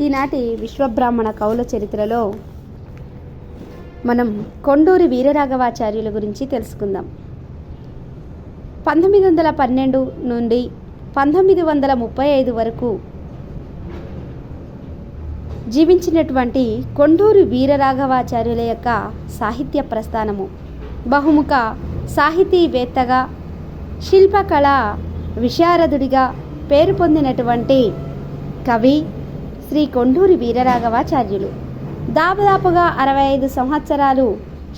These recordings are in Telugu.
ఈనాటి విశ్వబ్రాహ్మణ కవుల చరిత్రలో మనం కొండూరి వీరరాఘవాచార్యుల గురించి తెలుసుకుందాం. 1912 నుండి 1935 వరకు జీవించినటువంటి కొండూరి వీరరాఘవాచార్యుల యొక్క సాహిత్య ప్రస్థానము, బహుముఖ సాహితీవేత్తగా, శిల్పకళ విశారదుడిగా పేరు పొందినటువంటి కవి శ్రీ కొండూరి వీరరాఘవాచార్యులు. దాదాపుగా 65 సంవత్సరాలు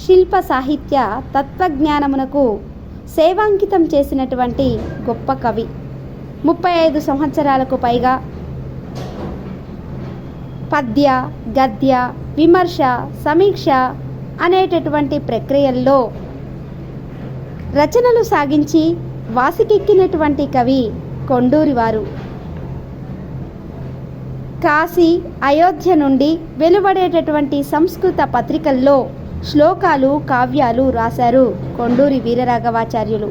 శిల్ప సాహిత్య తత్వజ్ఞానమునకు సేవాంకితం చేసినటువంటి గొప్ప కవి. 35 సంవత్సరాలకు పైగా పద్య, గద్య, విమర్శ, సమీక్ష అనేటటువంటి ప్రక్రియల్లో రచనలు సాగించి వాసికెక్కినటువంటి కవి కొండూరి వారు. కాశీ, అయోధ్య నుండి వెలువడేటటువంటి సంస్కృత పత్రికల్లో శ్లోకాలు, కావ్యాలు రాశారు కొండూరి వీరరాఘవాచార్యులు.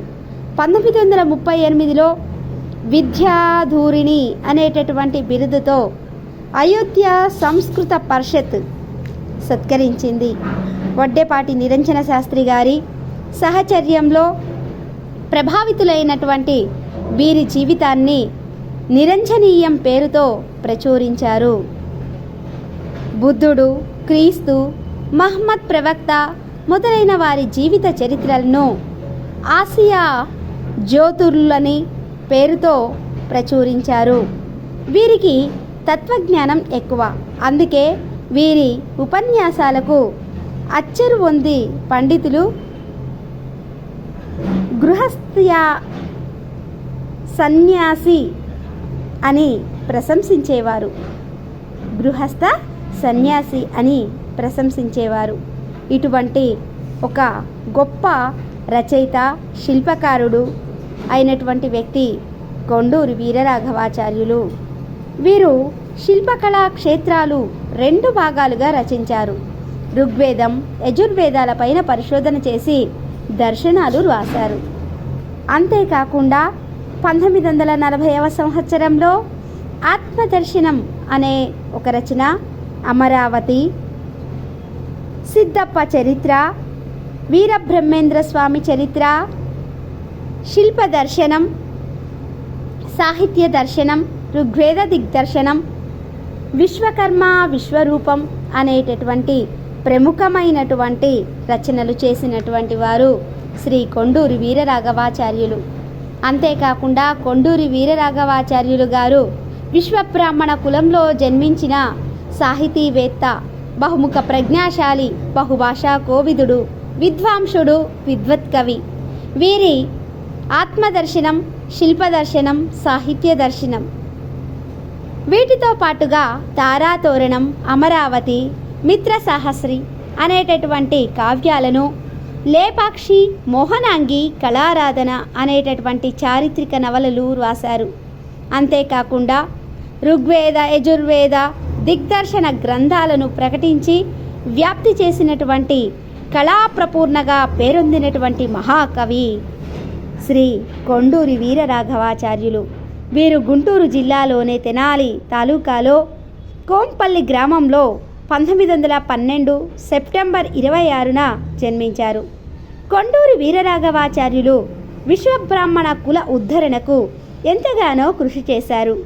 1938లో విద్యాధూరిణి అనేటటువంటి బిరుదుతో అయోధ్య సంస్కృత పరిషత్ సత్కరించింది. వడ్డేపాటి నిరంజన శాస్త్రి గారి సహచర్యంలో ప్రభావితులైనటువంటి వీరి జీవితాన్ని నిరంజనీయం పేరుతో ప్రచురించారు. బుద్ధుడు, క్రీస్తు, మహమ్మద్ ప్రవక్త మొదలైన వారి జీవిత చరిత్రలను ఆసియా జ్యోతుర్లని పేరుతో ప్రచురించారు. వీరికి తత్వజ్ఞానం ఎక్కువ, అందుకే వీరి ఉపన్యాసాలకు అచ్చరు పొంది పండితులు గృహస్థ్య సన్యాసి అని ప్రశంసించేవారు. గృహస్థ సన్యాసి అని ప్రశంసించేవారు. ఇటువంటి ఒక గొప్ప రచయిత, శిల్పకారుడు అయినటువంటి వ్యక్తి కొండూరి వీరరాఘవాచార్యులు. వీరు శిల్పకళా క్షేత్రాలు 2 భాగాలుగా రచించారు. ఋగ్వేదం, యజుర్వేదాలపైన పరిశోధన చేసి దర్శనాలు రాశారు. అంతేకాకుండా 1940వ సంవత్సరంలో ఆత్మదర్శనం అనే ఒక రచన, అమరావతి, సిద్ధప్ప చరిత్ర, వీరబ్రహ్మేంద్ర స్వామి చరిత్ర, శిల్ప దర్శనం, సాహిత్య దర్శనం, ఋగ్వేద దిగ్దర్శనం, విశ్వకర్మ విశ్వరూపం అనేటటువంటి ప్రముఖమైనటువంటి రచనలు చేసినటువంటి వారు శ్రీ కొండూరి వీరరాఘవాచార్యులు. అంతేకాకుండా కొండూరి వీరరాఘవాచార్యులు గారు విశ్వబ్రాహ్మణ కులంలో జన్మించిన సాహితీవేత్త, బహుముఖ ప్రజ్ఞాశాలి, బహుభాషా కోవిదుడు, విద్వాంసుడు, విద్వత్కవి. వీరి ఆత్మదర్శనం, శిల్పదర్శనం, సాహిత్య దర్శనం, వీటితో పాటుగా తారాతోరణం, అమరావతి, మిత్రసాహస్రి అనేటటువంటి కావ్యాలను, లేపాక్షి, మోహనాంగి, కళారాధన అనేటటువంటి చారిత్రక నవలలు రాశారు. అంతేకాకుండా ఋగ్వేద, యజుర్వేద దిగ్దర్శన గ్రంథాలను ప్రకటించి వ్యాప్తి చేసినటువంటి కళాప్రపూర్ణగా పేరొందినటువంటి మహాకవి శ్రీ కొండూరి వీరరాఘవాచార్యులు. వీరు గుంటూరు జిల్లాలోని తెనాలి తాలూకాలో కోంపల్లి గ్రామంలో 1912 సెప్టెంబర్ 26న జన్మించారు. కొండూరి వీరరాఘవాచార్యులు విశ్వబ్రాహ్మణ కుల ఉద్ధరణకు ఎంతగానో కృషి చేశారు.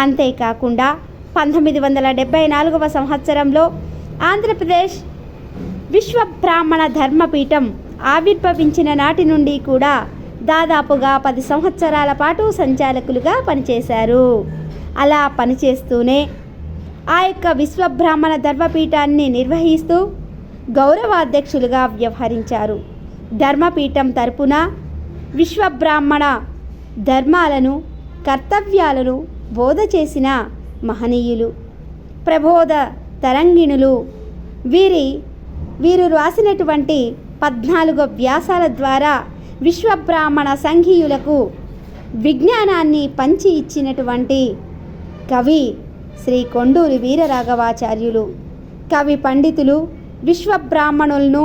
అంతేకాకుండా 1974వ సంవత్సరంలో ఆంధ్రప్రదేశ్ విశ్వబ్రాహ్మణ ధర్మపీఠం ఆవిర్భవించిన నాటి నుండి కూడా దాదాపుగా 10 సంవత్సరాల పాటు సంచాలకులుగా పనిచేశారు. అలా పనిచేస్తూనే ఆ యొక్క విశ్వబ్రాహ్మణ ధర్మపీఠాన్ని నిర్వహిస్తూ గౌరవాధ్యక్షులుగా వ్యవహరించారు. ధర్మపీఠం తరపున విశ్వబ్రాహ్మణ ధర్మాలను, కర్తవ్యాలను బోధ చేసిన మహనీయులు, ప్రబోధ తరంగిణులు. వీరు రాసినటువంటి 14 వ్యాసాల ద్వారా విశ్వబ్రాహ్మణ సంఘీయులకు విజ్ఞానాన్ని పంచి ఇచ్చినటువంటి కవి శ్రీ కొండూరి వీరరాఘవాచార్యులు. కవి పండితులు విశ్వబ్రాహ్మణులను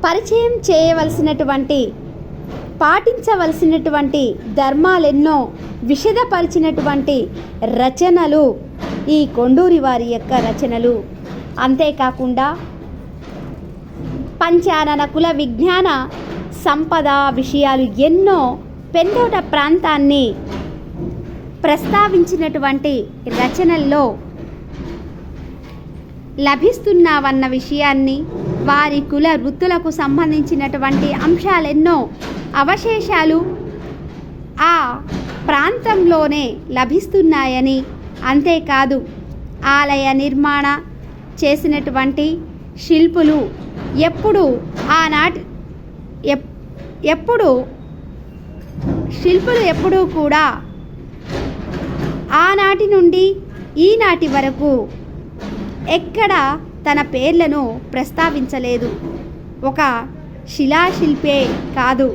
పరిచయం చేయవలసినటువంటి, పాటించవలసినటువంటి ధర్మాలెన్నో విశదపరిచినటువంటి రచనలు ఈ కొండూరి వారి యొక్క రచనలు. అంతేకాకుండా పంచానన కుల విజ్ఞాన సంపద విషయాలు ఎన్నో పెందోట ప్రాంతాన్ని ప్రస్తావించినటువంటి రచనల్లో లభిస్తున్నావన్న విషయాన్ని, వారి కుల వృత్తులకు సంబంధించినటువంటి అంశాలెన్నో అవశేషాలు ఆ ప్రాంతంలోనే లభిస్తున్నాయని, అంతేకాదు ఆలయ నిర్మాణ చేసినటువంటి శిల్పులు ఎప్పుడు ఎప్పుడూ కూడా ఆనాటి నుండి ఈనాటి వరకు ఎక్కడ తన పేర్లను ప్రస్తావించలేదు. ఒక శిలాశిల్పే కాదు,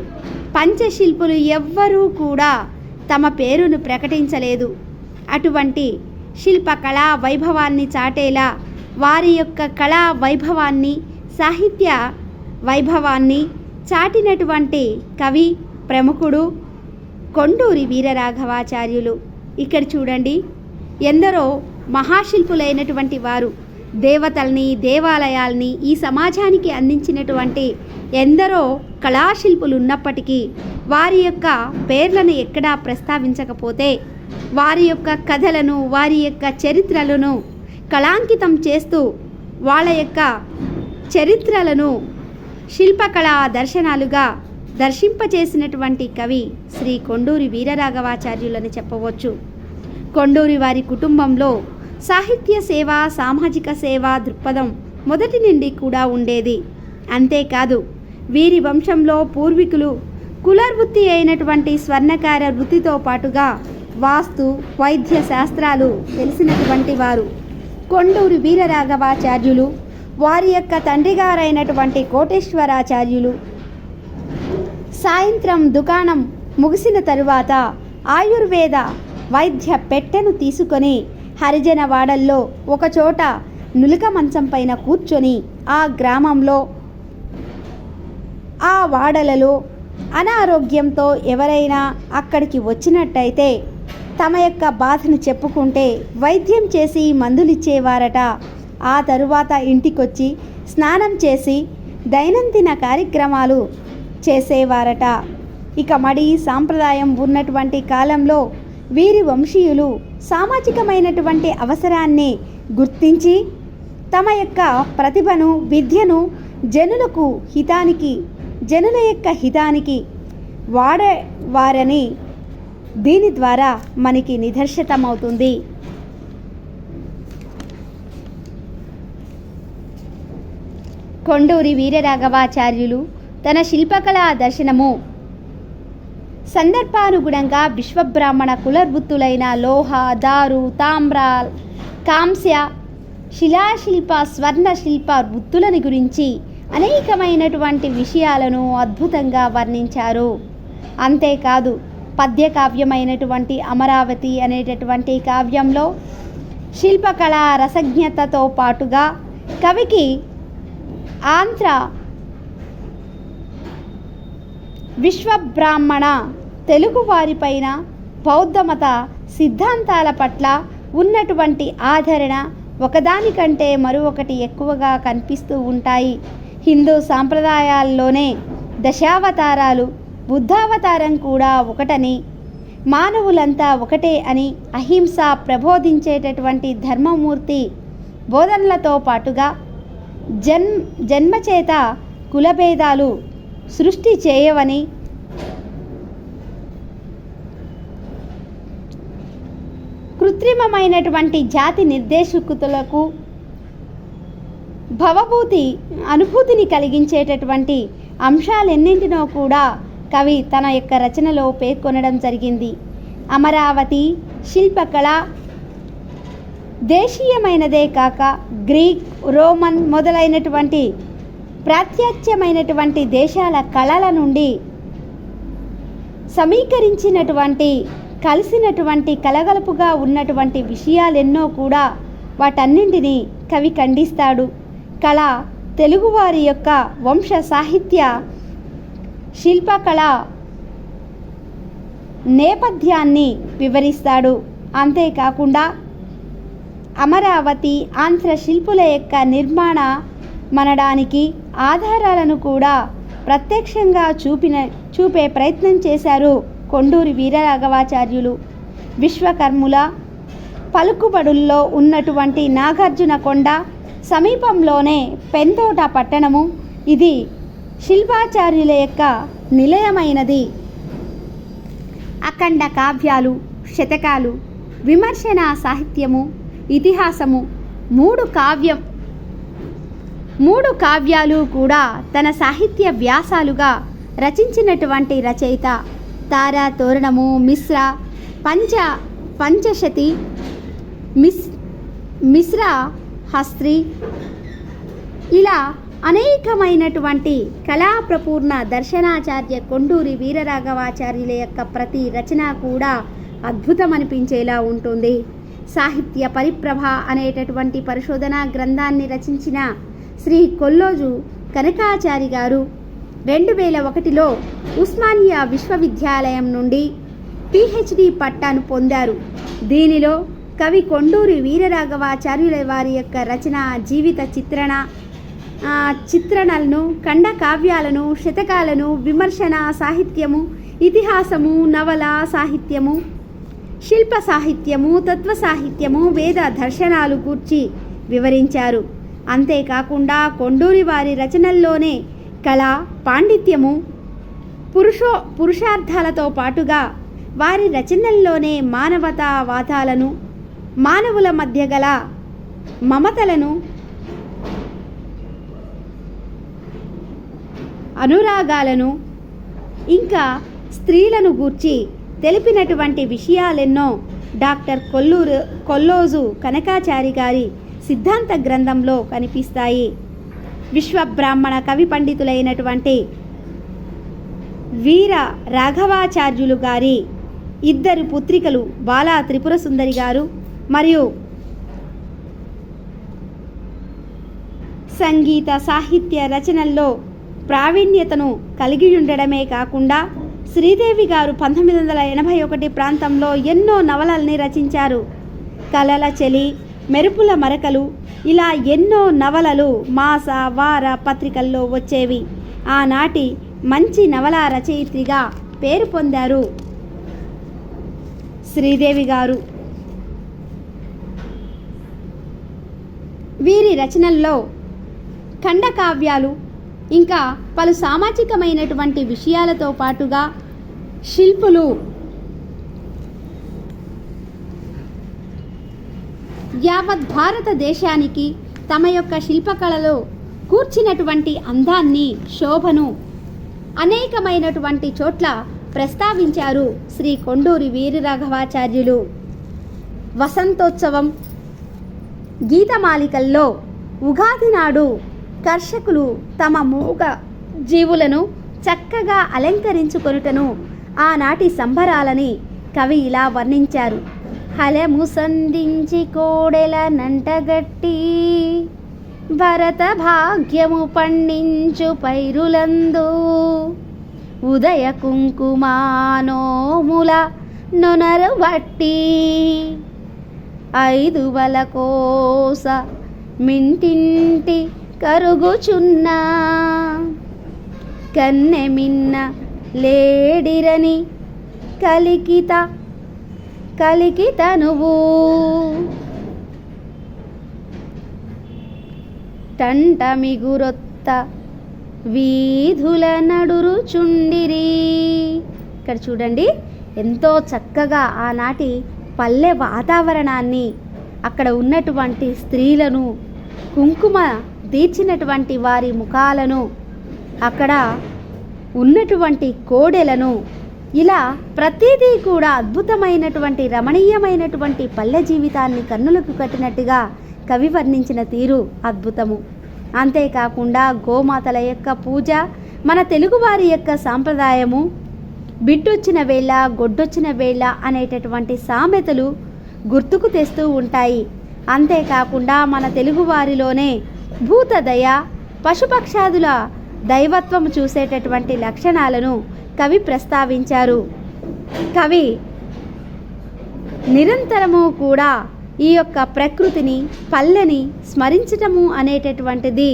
పంచశిల్పులు ఎవ్వరూ కూడా తమ పేరును ప్రకటించలేదు. అటువంటి శిల్పకళా వైభవాన్ని చాటేలా వారి యొక్క కళా వైభవాన్ని, సాహిత్య వైభవాన్ని చాటినటువంటి కవి ప్రముఖుడు కొండూరి వీరరాఘవాచార్యులు. ఇక్కడ చూడండి, ఎందరో మహాశిల్పులైనటువంటి వారు దేవతల్ని, దేవాలయాల్ని ఈ సమాజానికి అందించినటువంటి ఎందరో కళాశిల్పులు ఉన్నప్పటికీ వారి యొక్క పేర్లను ఎక్కడా ప్రస్తావించకపోతే, వారి యొక్క కథలను, వారి యొక్క చరిత్రలను కళాంకితం చేస్తూ వాళ్ళ యొక్క చరిత్రలను శిల్పకళా దర్శనాలుగా దర్శింపచేసినటువంటి కవి శ్రీ కొండూరి వీరరాఘవాచార్యులని చెప్పవచ్చు. కొండూరి వారి కుటుంబంలో సాహిత్య సేవ, సామాజిక సేవ దృక్పథం మొదటి నుండి కూడా ఉండేది. అంతేకాదు వీరి వంశంలో పూర్వీకులు కులవృత్తి అయినటువంటి స్వర్ణకార వృత్తితో పాటుగా వాస్తు, వైద్య శాస్త్రాలు తెలిసినటువంటి వారు. కొండూరి వీరరాఘవాచార్యులు వారి యొక్క తండ్రి గారైనటువంటి కోటేశ్వరాచార్యులు సాయంత్రం దుకాణం ముగిసిన తరువాత ఆయుర్వేద వైద్య పెట్టెను తీసుకొని హరిజనవాడల్లో ఒకచోట నులక మంచం పైన కూర్చొని ఆ గ్రామంలో, ఆ వాడలలో అనారోగ్యంతో ఎవరైనా అక్కడికి వచ్చినట్టయితే తమ యొక్క బాధను చెప్పుకుంటే వైద్యం చేసి మందులిచ్చేవారట. ఆ తరువాత ఇంటికొచ్చి స్నానం చేసి దైనందిన కార్యక్రమాలు చేసేవారట. ఇక మడి సాంప్రదాయం ఉన్నటువంటి కాలంలో వీరి వంశీయులు సామాజికమైనటువంటి అవసరాన్ని గుర్తించి తమ యొక్క ప్రతిభను, విద్యను జనుల యొక్క హితానికి వాడేవారని దీని ద్వారా మనకి నిదర్శితమవుతుంది. కొండూరి వీరరాఘవాచార్యులు తన శిల్పకళా దర్శనము సందర్భానుగుణంగా విశ్వబ్రాహ్మణ కులవృత్తులైన లోహ, దారు, తామ్ర, కాంస్య, శిలాశిల్ప, స్వర్ణశిల్ప వృత్తులని గురించి అనేకమైనటువంటి విషయాలను అద్భుతంగా వర్ణించారు. అంతేకాదు పద్యకావ్యమైనటువంటి అమరావతి అనేటటువంటి కావ్యంలో శిల్పకళా రసజ్ఞతతో పాటుగా కవికి ఆంధ్ర విశ్వబ్రాహ్మణ తెలుగువారిపైన బౌద్ధమత సిద్ధాంతాల పట్ల ఉన్నటువంటి ఆదరణ ఒకదానికంటే మరొకటి ఎక్కువగా కనిపిస్తూ ఉంటాయి. హిందూ సాంప్రదాయాల్లోనే దశావతారాలు, బుద్ధావతారం కూడా ఒకటని, మానవులంతా ఒకటే అని అహింస ప్రబోధించేటటువంటి ధర్మమూర్తి బోధనలతో పాటుగా జన్మచేత కులభేదాలు సృష్టి చేయవని, కృత్రిమమైనటువంటి జాతి నిర్దేశకులకు భవభూతి అనుభూతిని కలిగించేటటువంటి అంశాలెన్నింటినో కూడా కవి తన యొక్క రచనలో పేర్కొనడం జరిగింది. అమరావతి శిల్పకళ దేశీయమైనదే కాక గ్రీక్, రోమన్ మొదలైనటువంటి ప్రాచ్యాత్యమైనటువంటి దేశాల కళల నుండి సమీకరించినటువంటి, కలిసినటువంటి, కలగలుపుగా ఉన్నటువంటి విషయాలెన్నో కూడా వాటన్నింటినీ కవి ఖండిస్తాడు. కళ తెలుగువారి యొక్క వంశ సాహిత్య శిల్పకళ నేపథ్యాన్ని వివరిస్తాడు. అంతేకాకుండా అమరావతి ఆంధ్ర శిల్పుల యొక్క నిర్మాణ మనడానికి ఆధారాలను కూడా ప్రత్యక్షంగా చూపే ప్రయత్నం చేశారు కొండూరి వీరరాఘవాచార్యులు. విశ్వకర్ముల పలుకుబడుల్లో ఉన్నటువంటి నాగార్జున కొండ సమీపంలోనే పెంతోట పట్టణము. ఇది శిల్పాచార్యుల యొక్క నిలయమైనది. అఖండ కావ్యాలు, శతకాలు, విమర్శన సాహిత్యము, ఇతిహాసము, మూడు కావ్యాలు కూడా తన సాహిత్య వ్యాసాలుగా రచించినటువంటి రచయిత. తారా తోరణము, మిశ్రా పంచశతి, మిశ్రా హస్త్రి, ఇలా అనేకమైనటువంటి కళాప్రపూర్ణ దర్శనాచార్య కొండూరి వీరరాఘవాచార్యుల యొక్క ప్రతి రచన కూడా అద్భుతమనిపించేలా ఉంటుంది. సాహిత్య పరిప్రభ అనేటటువంటి పరిశోధనా గ్రంథాన్ని రచించిన శ్రీ కొల్లోజు కనకాచారి గారు 2001లో ఉస్మానియా విశ్వవిద్యాలయం నుండి PhD పట్టాను పొందారు. దీనిలో కవి కొండూరి వీరరాఘవాచార్యుల వారి యొక్క రచన, జీవిత చిత్రణలను, ఖండ కావ్యాలను, శతకాలను, విమర్శన సాహిత్యము, ఇతిహాసము, నవల సాహిత్యము, శిల్ప సాహిత్యము, తత్వ సాహిత్యము, వేద దర్శనాలు గూర్చి వివరించారు. అంతేకాకుండా కొండూరి వారి రచనల్లోనే కళ, పాండిత్యము, పురుషార్థాలతో పాటుగా వారి రచనల్లోనే మానవతావాదాలను, మానవుల మధ్య గల మమతలను, అనురాగాలను, ఇంకా స్త్రీలను గూర్చి తెలిపినటువంటి విషయాలెన్నో డాక్టర్ కొల్లోజు కనకాచారి గారి సిద్ధాంత గ్రంథంలో కనిపిస్తాయి. విశ్వబ్రాహ్మణ కవి పండితులైనటువంటి వీర రాఘవాచార్యులు గారి 2 పుత్రికలు బాలా త్రిపుర సుందరి గారు మరియు సంగీత సాహిత్య రచనల్లో ప్రావీణ్యతను కలిగి ఉండడమే కాకుండా శ్రీదేవి గారు 1981 ప్రాంతంలో ఎన్నో నవలల్ని రచించారు. కలల చెలి, మెరుపుల మరకలు, ఇలా ఎన్నో నవలలు మాస, వార పత్రికల్లో వచ్చేవి. ఆనాటి మంచి నవల రచయిత్రిగా పేరు పొందారు శ్రీదేవి గారు. వీరి రచనల్లో ఖండకావ్యాలు, ఇంకా పలు సామాజికమైనటువంటి విషయాలతో పాటుగా శిల్పులు యావత్ భారతదేశానికి తమ యొక్క శిల్పకళలో కూర్చినటువంటి అందాన్ని, శోభను అనేకమైనటువంటి చోట్ల ప్రస్తావించారు శ్రీ కొండూరి వీరరాఘవాచార్యులు. వసంతోత్సవం, గీతమాలికల్లో ఉగాది నాడు కర్షకులు తమ మూగ జీవులను చక్కగా అలంకరించుకొనుటను, ఆనాటి సంబరాలని కవి ఇలా వర్ణించారు. హలము సంధించి కోడెల నంటగట్టి భరత భాగ్యము పండించు పైరులందు ఉదయ కుంకుమానోముల నొనరు వట్టి 5 వల కోస మింటింటి కరుగుచున్న కన్నె మిన్న లేడిరని కలికిత నువ్వు టంట మిగురొత్త వీధుల నడురుచుండిరి. ఇక్కడ చూడండి, ఎంతో చక్కగా ఆనాటి పల్లె వాతావరణాన్ని, అక్కడ ఉన్నటువంటి స్త్రీలను, కుంకుమ తీర్చినటువంటి వారి ముఖాలను, అక్కడ ఉన్నటువంటి కోడెలను, ఇలా ప్రతిదీ కూడా అద్భుతమైనటువంటి రమణీయమైనటువంటి పల్లె జీవితాన్ని కన్నులకు కట్టినట్టుగా కవి వర్ణించిన తీరు అద్భుతము. అంతేకాకుండా గోమాతల యొక్క పూజ మన తెలుగువారి యొక్క సాంప్రదాయము. బిడ్డొచ్చిన వేళ, గొడ్డొచ్చిన వేళ అనేటటువంటి సామెతలు గుర్తుకు తెస్తూ ఉంటాయి. అంతేకాకుండా మన తెలుగువారిలోనే భూతదయ, పశుపక్షాదుల దైవత్వం చూసేటటువంటి లక్షణాలను కవి ప్రస్తావించారు. కవి నిరంతరము కూడా ఈ యొక్క ప్రకృతిని, పల్లెని స్మరించటము అనేటటువంటిది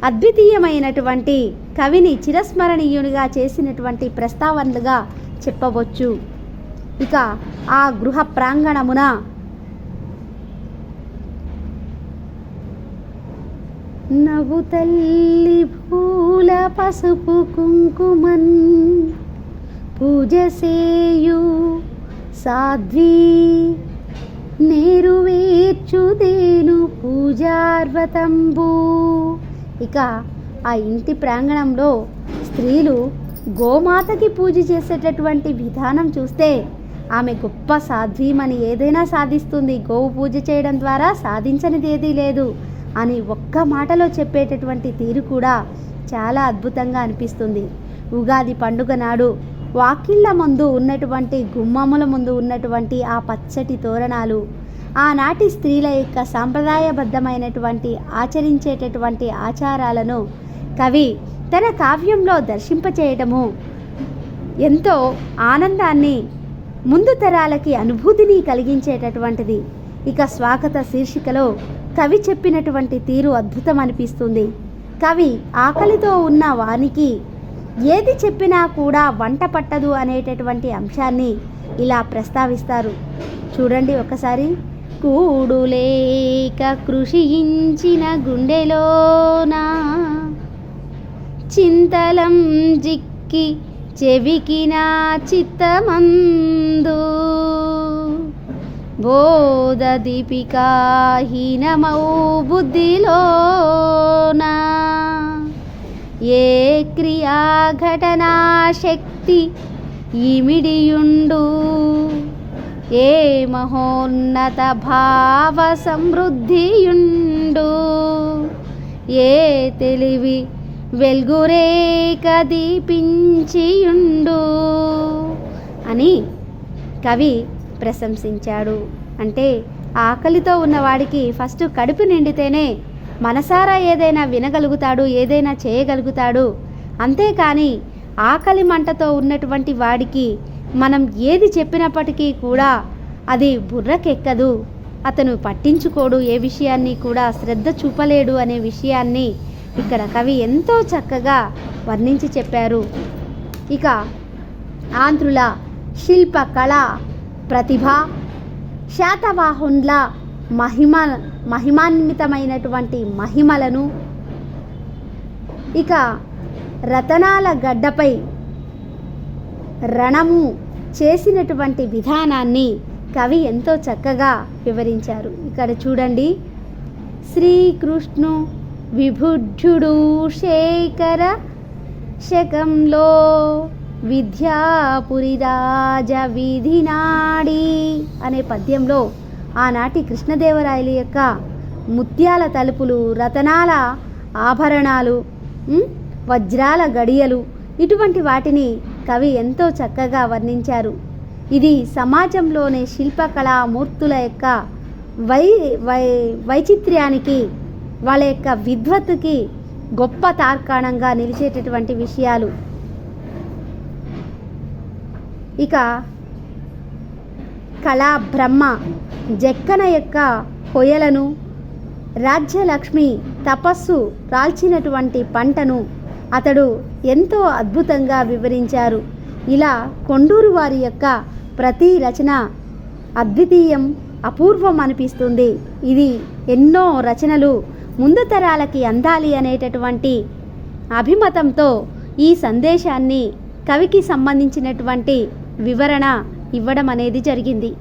అద్వితీయమైనటువంటి కవిని చిరస్మరణీయునిగా చేసినటువంటి ప్రస్తావనలుగా చెప్పవచ్చు. ఇక ఆ గృహ ప్రాంగణమున నవ్వు తల్లి పూల పసుపు కుంకుమన్ పూజ సేయు సాధ్వీ నేరు వేర్చుదేను పూజార్వతంబు. ఇక ఆ ఇంటి ప్రాంగణంలో స్త్రీలు గోమాతకి పూజ చేసేటటువంటి విధానం చూస్తే ఆమె గొప్ప సాధ్వీమని, ఏదైనా సాధిస్తుంది, గోవు పూజ చేయడం ద్వారా సాధించనిది ఏదీ లేదు అని ఒక్క మాటలో చెప్పేటటువంటి తీరు కూడా చాలా అద్భుతంగా అనిపిస్తుంది. ఉగాది పండుగ నాడు వాకిళ్ళ ముందు ఉన్నటువంటి, గుమ్మముల ముందు ఉన్నటువంటి ఆ పచ్చటి తోరణాలు, ఆనాటి స్త్రీల యొక్క సాంప్రదాయబద్ధమైనటువంటి ఆచరించేటటువంటి ఆచారాలను కవి తన కావ్యంలో దర్శింపచేయటము ఎంతో ఆనందాన్ని, ముందు తరాలకి అనుభూతిని కలిగించేటటువంటిది. ఇక స్వాగత శీర్షికలో కవి చెప్పినటువంటి తీరు అద్భుతం అనిపిస్తుంది. కవి ఆకలితో ఉన్న వానికి ఏది చెప్పినా కూడా వంట పట్టదు అనేటటువంటి అంశాన్ని ఇలా ప్రస్తావిస్తారు. చూడండి ఒకసారి. కూడులేక కృషించిన గుండెలోనా చింతలం జిక్కి చెవికిన చిత్తమందు బోధ దీపికాహీనమౌ బుద్ధిలోనా ఏ క్రియా ఘటనా శక్తి ఇమిడియుండు ఏ మహోన్నత భావ సమృద్ధియుండు ఏ తెలివి వెల్గురేక దీపించియుండు అని కవి ప్రశంసించాడు. అంటే ఆకలితో ఉన్నవాడికి ఫస్ట్ కడుపు నిండితేనే మనసారా ఏదైనా వినగలుగుతాడు, ఏదైనా చేయగలుగుతాడు. అంతేకాని ఆకలి మంటతో ఉన్నటువంటి వాడికి మనం ఏది చెప్పినప్పటికీ కూడా అది బుర్రకెక్కదు, అతను పట్టించుకోడు, ఏ విషయాన్ని కూడా శ్రద్ధ చూపలేడు అనే విషయాన్ని ఇక్కడ కవి ఎంతో చక్కగా వర్ణించి చెప్పారు. ఇక ఆంధ్రుల శిల్ప కళ ప్రతిభ, శాతవాహనుల మహిమాన్వితమైనటువంటి మహిమలను, ఇక రతనాల గడ్డపై రణము చేసినటువంటి విధానాన్ని కవి ఎంతో చక్కగా వివరించారు. ఇక్కడ చూడండి. శ్రీకృష్ణు విభుద్ధుడు శేఖర శకంలో విద్యాపురి రాజ విధినాడి అనే పద్యంలో ఆనాటి కృష్ణదేవరాయల యొక్క ముత్యాల తలుపులు, రతనాల ఆభరణాలు, వజ్రాల గడియలు, ఇటువంటి వాటిని కవి ఎంతో చక్కగా వర్ణించారు. ఇది సమాజంలోని శిల్పకళామూర్తుల యొక్క వైచిత్ర్యానికి, వాళ్ళ యొక్క విద్వత్తుకి గొప్ప తార్కాణంగా నిలిచేటటువంటి విషయాలు. ఇక కళా బ్రహ్మ జక్కన యొక్క కొయ్యలను, రాజ్యలక్ష్మి తపస్సు రాల్చినటువంటి పంటను అతడు ఎంతో అద్భుతంగా వివరించారు. ఇలా కొండూరు వారి యొక్క ప్రతి రచన అద్వితీయం, అపూర్వం అనిపిస్తుంది. ఇది ఎన్నో రచనలు ముందు తరాలకి అందాలి అనేటటువంటి అభిమతంతో ఈ సందేశాన్ని, కవికి సంబంధించినటువంటి వివరణ ఇవ్వడం అనేది జరిగింది.